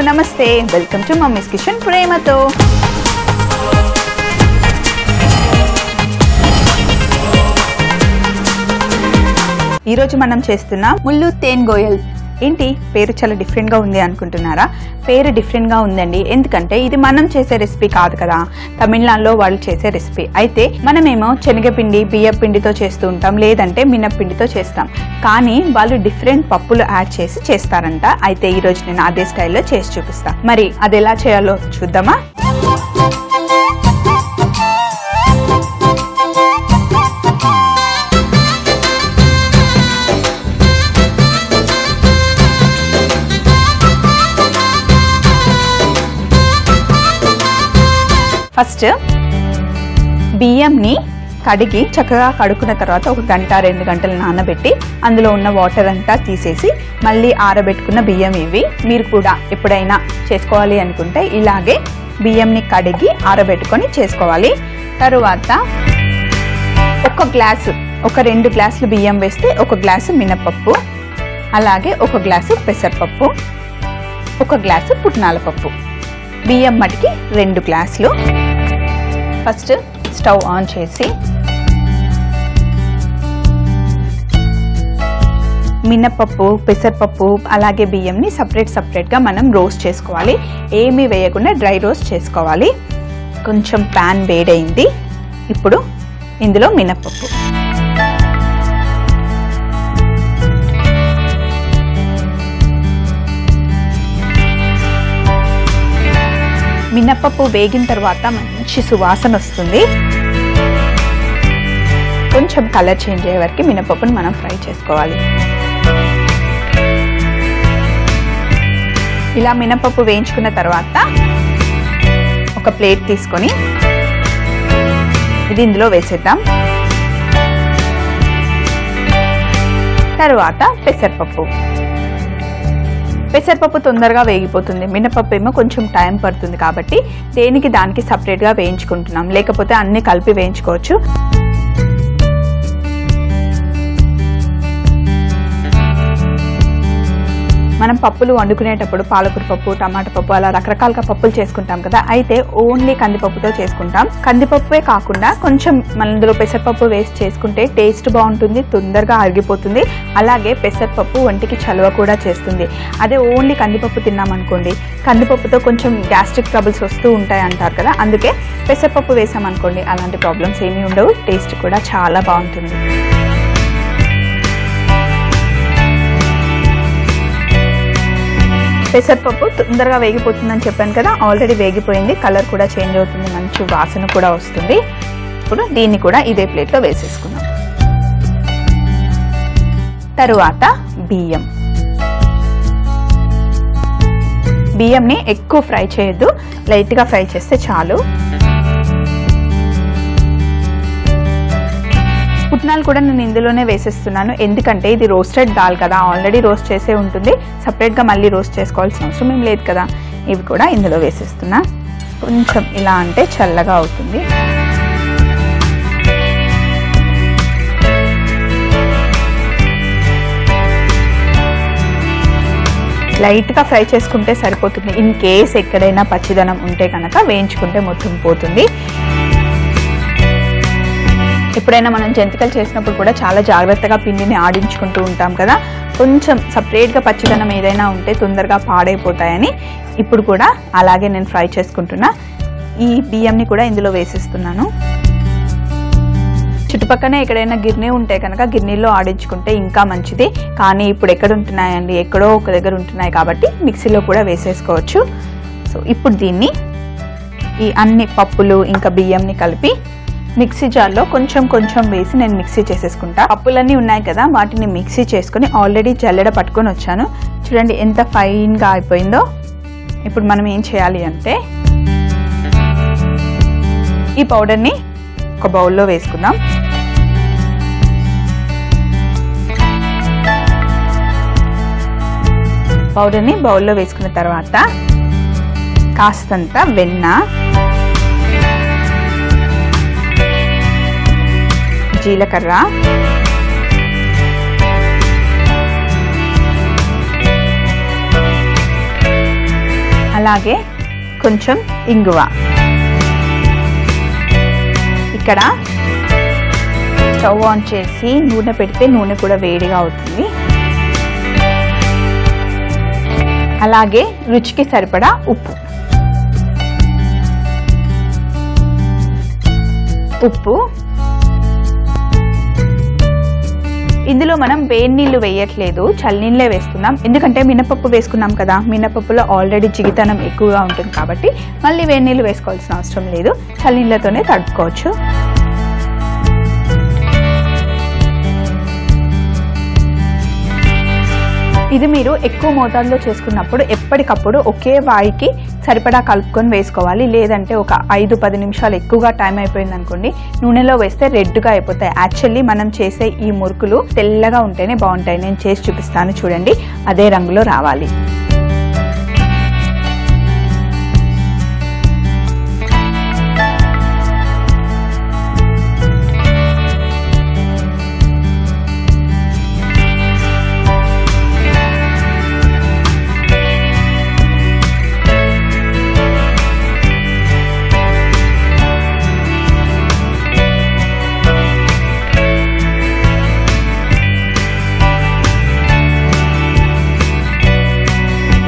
నమస్తే welcome to mummies kitchen ప్రేమతో ఈ రోజు మనం చేస్తున్న ముల్లు తేన్ గోయల్ ఏంటి పేరు చాలా డిఫరెంట్ గా ఉంది అనుకుంటున్నారా పేరు డిఫరెంట్ గా ఉందండి ఎందుకంటే ఇది మనం చేసే రెసిపీ కాదు కదా తమిళనాడులో వాళ్ళు చేసే రెసిపీ అయితే మనమేమో శనగపిండి బియ్యం పిండితో చేస్తూ ఉంటాం లేదంటే మినప్పిండితో చేస్తాం కానీ వాళ్ళు డిఫరెంట్ పప్పులు యాడ్ చేసి చేస్తారంట అయితే ఈ రోజు నేను అదే స్టైల్లో చేసి చూపిస్తా మరి అది ఎలా చేయాలో చూద్దామా ఫస్ట్ బియ్యంని కడిగి చక్కగా కడుక్కున్న తర్వాత ఒక గంట 2 గంటలు నానబెట్టి అందులో ఉన్న వాటర్ అంతా తీసేసి మళ్ళీ ఆరబెట్టుకున్న బియ్యం ఇవి మీరు కూడా ఎప్పుడైనా చేసుకోవాలి అనుకుంటే ఇలాగే బియ్యంని కడిగి ఆరబెట్టుకొని చేసుకోవాలి తరువాత ఒక గ్లాసు ఒక 2 గ్లాసులు బియ్యం వేస్తే ఒక గ్లాసు మినపప్పు అలాగే ఒక గ్లాసు పెసరపప్పు ఒక గ్లాసు పుట్నాల పప్పు బియ్యం మటికి 2 గ్లాసులు ఫస్ట్ స్టవ్ ఆన్ చేసి మినపప్పు పెసరపప్పు అలాగే బియ్యంని సపరేట్గా మనం రోస్ట్ చేసుకోవాలి ఏమీ వేయకుండా డ్రై రోస్ట్ చేసుకోవాలి కొంచెం ప్యాన్ వేడైంది ఇప్పుడు ఇందులో మినపప్పు మినపప్పు వేగిన తర్వాత మంచి సువాసన వస్తుంది కొంచెం కలర్ చేంజ్ అయ్యే వరకు మినపప్పుని మనం ఫ్రై చేసుకోవాలి ఇలా మినపప్పు వేయించుకున్న తర్వాత ఒక ప్లేట్ తీసుకొని ఇది ఇందులో వేసేద్దాం తర్వాత పెసరపప్పు తొందరగా వేగిపోతుంది మినపప్పు ఏమో కొంచెం టైం పడుతుంది కాబట్టి దేనికి దానికి సపరేట్గా వేయించుకుంటున్నాం లేకపోతే అన్ని కలిపి వేయించుకోవచ్చు మనం పప్పులు వండుకునేటప్పుడు పాలకూర పప్పు టమాటా పప్పు అలా రకరకాలుగా పప్పులు చేసుకుంటాం కదా అయితే ఓన్లీ కందిపప్పుతో చేసుకుంటాం కందిపప్పువే కాకుండా కొంచెం అందులో పెసరపప్పు వేసి చేసుకుంటే టేస్ట్ బాగుంటుంది తొందరగా అరిగిపోతుంది అలాగే పెసరపప్పు ఒంటికి చలువ కూడా చేస్తుంది అదే ఓన్లీ కందిపప్పు తిన్నామనుకోండి కందిపప్పుతో కొంచెం గ్యాస్ట్రిక్ ట్రబుల్స్ వస్తూ ఉంటాయి అంటారు కదా అందుకే పెసరపప్పు వేసామనుకోండి అలాంటి ప్రాబ్లమ్స్ ఏమీ ఉండవు టేస్ట్ కూడా చాలా బాగుంటుంది పెసరపప్పు తొందరగా వేగిపోతుందని చెప్పాను కదా ఆల్రెడీ వేగిపోయింది కలర్ కూడా చేంజ్ అవుతుంది మంచి వాసన కూడా వస్తుంది ఇప్పుడు దీన్ని కూడా ఇదే ప్లేట్లో వేసేసుకుందాం తరువాత బియ్యంని ఎక్కువ ఫ్రై చేయొద్దు లైట్గా ఫ్రై చేస్తే చాలు పుట్నాలు కూడా నేను ఇందులోనే వేసేస్తున్నాను ఎందుకంటే ఇది రోస్టెడ్ దాల్ కదా ఆల్రెడీ రోస్ట్ చేసే ఉంటుంది సపరేట్గా మళ్ళీ రోస్ట్ చేసుకోవాల్సిన అవసరం ఏం లేదు కదా ఇవి కూడా ఇందులో వేసేస్తున్నా కొంచెం ఇలా అంటే చల్లగా అవుతుంది లైట్గా ఫ్రై చేసుకుంటే సరిపోతుంది ఇన్ కేస్ ఎక్కడైనా పచ్చిదనం ఉంటే కనుక వేయించుకుంటే మొత్తం పోతుంది ఎప్పుడైనా మనం జంతికలు చేసినప్పుడు కూడా చాలా జాగ్రత్తగా పిండిని ఆడించుకుంటూ ఉంటాం కదా కొంచెం సపరేట్గా పచ్చిదనం ఏదైనా ఉంటే తొందరగా పాడైపోతాయని ఇప్పుడు కూడా అలాగే నేను ఫ్రై చేసుకుంటున్నా ఈ బియ్యంని కూడా ఇందులో వేసేస్తున్నాను చుట్టుపక్కనే ఎక్కడైనా గిర్నీ ఉంటే కనుక గిర్నీలో ఆడించుకుంటే ఇంకా మంచిది కానీ ఇప్పుడు ఎక్కడ ఉంటున్నాయండి ఎక్కడో ఒక దగ్గర ఉంటున్నాయి కాబట్టి మిక్సీలో కూడా వేసేసుకోవచ్చు సో ఇప్పుడు దీన్ని ఈ అన్ని పప్పులు ఇంకా బియ్యంని కలిపి మిక్సీ జార్లో కొంచెం వేసి నేను మిక్సీ చేసేసుకుంటా పప్పులన్నీ ఉన్నాయి కదా వాటిని మిక్సీ చేసుకుని ఆల్రెడీ జల్లెడ పట్టుకొని వచ్చాను చూడండి ఎంత ఫైన్గా అయిపోయిందో ఇప్పుడు మనం ఏం చేయాలి అంటే ఈ పౌడర్ని ఒక బౌల్లో వేసుకుందాం పౌడర్ని బౌల్లో వేసుకున్న తర్వాత కాస్తంత వెన్న జీలకర్ర అలాగే కొంచెం ఇంగువ. ఇక్కడ స్టవ్ ఆన్ చేసి నూనె పెడితే నూనె కూడా వేడిగా అవుతుంది. అలాగే రుచికి సరిపడా ఉప్పు. ఇందులో మనం వేడి నీళ్ళు వేయట్లేదు, చల్లనీళ్ళే వేస్తున్నాం. ఎందుకంటే మినపప్పు వేసుకున్నాం కదా, మినపప్పులో ఆల్రెడీ జిగితనం ఎక్కువగా ఉంటుంది కాబట్టి మళ్ళీ వేడి నీళ్ళు వేసుకోవాల్సిన అవసరం లేదు, చల్లనీళ్ళతోనే తడుపుకోవచ్చు. ఇది మీరు ఎక్కువ మోతాదులో చేసుకున్నప్పుడు ఎప్పటికప్పుడు ఒకే వాయికి సరిపడా కలుపుకొని వేసుకోవాలి. లేదంటే ఒక 5-10 నిమిషాలు ఎక్కువగా టైం అయిపోయింది అనుకోండి, నూనెలో వేస్తే రెడ్గా అయిపోతాయి. యాక్చువల్లీ మనం చేసే ఈ మురుకులు తెల్లగా ఉంటేనే బాగుంటాయి. నేను చేసి చూపిస్తాను చూడండి, అదే రంగులో రావాలి.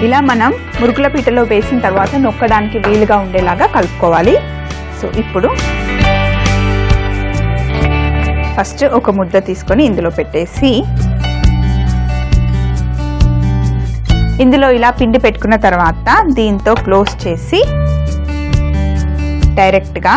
ఇలా మనం మురుకుల పీటలో వేసిన తర్వాత నొక్కడానికి వీలుగా ఉండేలాగా కలుపుకోవాలి. సో ఇప్పుడు ఫస్ట్ ఒక ముద్ద తీసుకొని ఇందులో పెట్టేసి, ఇందులో ఇలా పిండి పెట్టుకున్న తర్వాత దీంతో క్లోజ్ చేసి డైరెక్ట్గా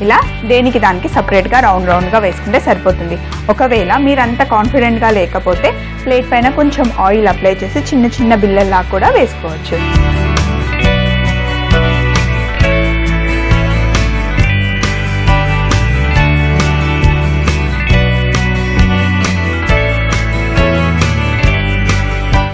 ఇలా దేనికి దానికి సపరేట్గా రౌండ్గా వేసుకుంటే సరిపోతుంది. ఒకవేళ మీరంత కాన్ఫిడెంట్గా లేకపోతే ప్లేట్ పైన కొంచెం ఆయిల్ అప్లై చేసి చిన్న చిన్న బిళ్ళల్లా కూడా వేసుకోవచ్చు.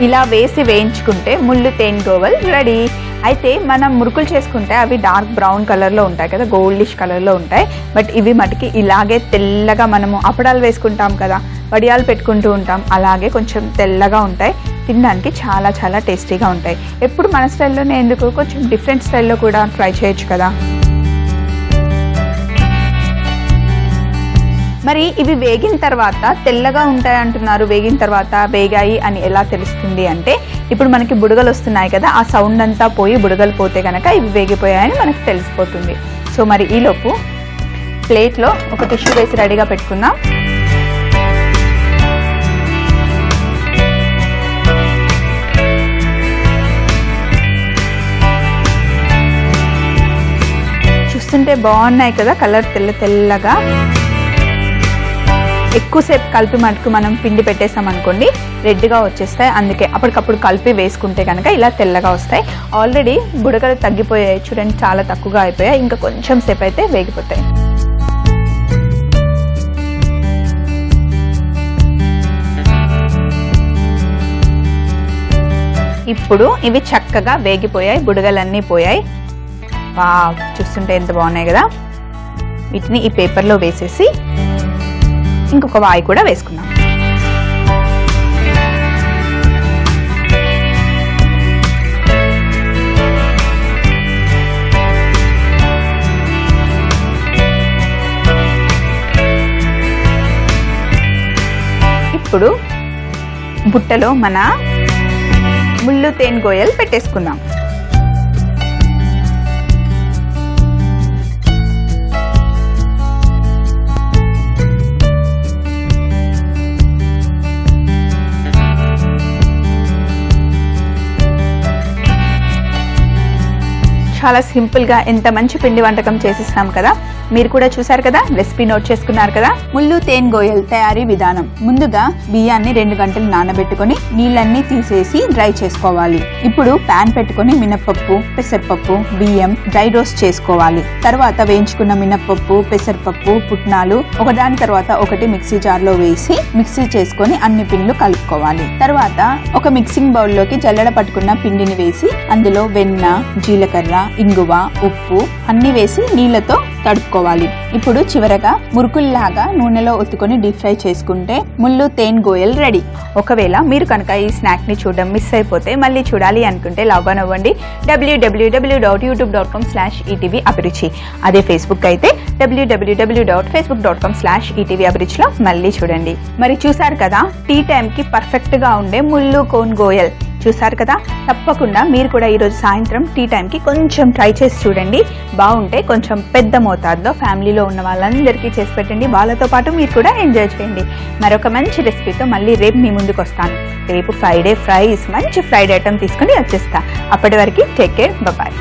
ఇలా వేసి వేయించుకుంటే ముళ్ళు తేనెగోవల్ రెడీ. అయితే మనం మురుకులు చేసుకుంటే అవి డార్క్ బ్రౌన్ కలర్లో ఉంటాయి కదా, గోల్డిష్ కలర్లో ఉంటాయి. బట్ ఇవి మటుకి ఇలాగే తెల్లగా, మనము అప్పడాలు వేసుకుంటాం కదా, వడియాలు పెట్టుకుంటూ ఉంటాం, అలాగే కొంచెం తెల్లగా ఉంటాయి. తినడానికి చాలా చాలా టేస్టీగా ఉంటాయి. ఎప్పుడు మన స్టైల్లోనే ఎందుకు, కొంచెం డిఫరెంట్ స్టైల్లో కూడా ట్రై చేయొచ్చు కదా. మరి ఇవి వేగిన తర్వాత తెల్లగా ఉంటాయి అంటున్నారు, వేగిన తర్వాత వేగాయి అని ఎలా తెలుస్తుంది అంటే, ఇప్పుడు మనకి బుడగలు వస్తున్నాయి కదా, ఆ సౌండ్ అంతా పోయి బుడగలు పోతే కనుక ఇవి వేగిపోయాయని మనకు తెలిసిపోతుంది. సో మరి ఈలోపు ప్లేట్లో ఒక టిష్యూ వేసి రెడీగా పెట్టుకుందాం. చూస్తుంటే బాగున్నాయి కదా, కలర్ తెల్లగా. ఎక్కువసేపు కలిపి మటుకు మనం పిండి పెట్టేసాం అనుకోండి, రెడ్గా వచ్చేస్తాయి. అందుకే అప్పటికప్పుడు కలిపి వేసుకుంటే కనుక ఇలా తెల్లగా వస్తాయి. ఆల్రెడీ బుడగలు తగ్గిపోయాయి చూడండి, చాలా తక్కువగా అయిపోయాయి. ఇంకా కొంచెం సేపు అయితే వేగిపోతాయి. ఇప్పుడు ఇవి చక్కగా వేగిపోయాయి, బుడగలన్నీ పోయాయి. వావ్, చూస్తుంటే ఎంత బాగున్నాయి కదా. వీటిని ఈ పేపర్లో వేసేసి ఇంకొక వాయి కూడా వేసుకున్నాం. ఇప్పుడు బుట్టలో మన ముళ్ళు తేనెగోయలు పెట్టేసుకుందాం. చాలా సింపుల్గా ఎంత మంచి పిండి వంటకం చేసేసాం కదా. మీరు కూడా చూసారు కదా, రెసిపీ నోట్ చేసుకున్నారు కదా. ముళ్ళు తేన్ గోయల్ తయారీ విధానం. ముందుగా బియ్యాన్ని 2 గంటలు నానబెట్టుకొని నీళ్ళన్నీ తీసేసి డ్రై చేసుకోవాలి. ఇప్పుడు ప్యాన్ పెట్టుకొని మినపప్పు, పెసరపప్పు, బియ్యం డ్రై రోస్ట్ చేసుకోవాలి. తర్వాత వేయించుకున్న మినపప్పు, పెసరపప్పు, పుట్నాలు ఒకదాని తర్వాత ఒకటి మిక్సీ జార్ లో వేసి మిక్సీ చేసుకొని అన్ని పిండ్లు కలుపుకోవాలి. తర్వాత ఒక మిక్సింగ్ బౌల్ లోకి జల్లెడ పట్టుకున్న పిండిని వేసి అందులో వెన్న, జీలకర్ర, ఇంగువ, ఉప్పు అన్ని వేసి నీళ్లతో తడుపుకోవాలి. ఇప్పుడు చివరగా మురుకుల్లాగా నూనెలో ఒత్తుకొని డీప్ ఫ్రై చేసుకుంటే ముళ్ళు తేన్ గోయల్ రెడీ. ఒకవేళ మీరు కనుక ఈ స్నాక్ ని చూడడం మిస్ అయిపోతే మళ్ళీ చూడాలి అనుకుంటే లాగిన్ అవ్వండి www.youtube.com/etv అభిరుచి. అదే ఫేస్బుక్ అయితే www.facebook.com/etv అభిరుచిలో మళ్ళీ చూడండి. మరి చూసారు కదా, టీ టైం కి పర్ఫెక్ట్ గా ఉండే ముళ్ళు కోన్ గోయల్ చూసారు కదా. తప్పకుండా మీరు కూడా ఈరోజు సాయంత్రం టీ టైంకి కొంచెం ట్రై చేసి చూడండి. బాగుంటే కొంచెం పెద్ద మోతాదులో ఫ్యామిలీలో ఉన్న వాళ్ళందరికీ చేసి పెట్టండి. వాళ్ళతో పాటు మీరు కూడా ఎంజాయ్ చేయండి. మరొక మంచి రెసిపీతో మళ్ళీ రేపు మీ ముందుకు వస్తాను. రేపు ఫ్రైడే ఫ్రైస్ మంచి ఫ్రైడ్ ఐటమ్ తీసుకుని వచ్చేస్తా. అప్పటి వరకు టేక్ కేర్, బాయ్.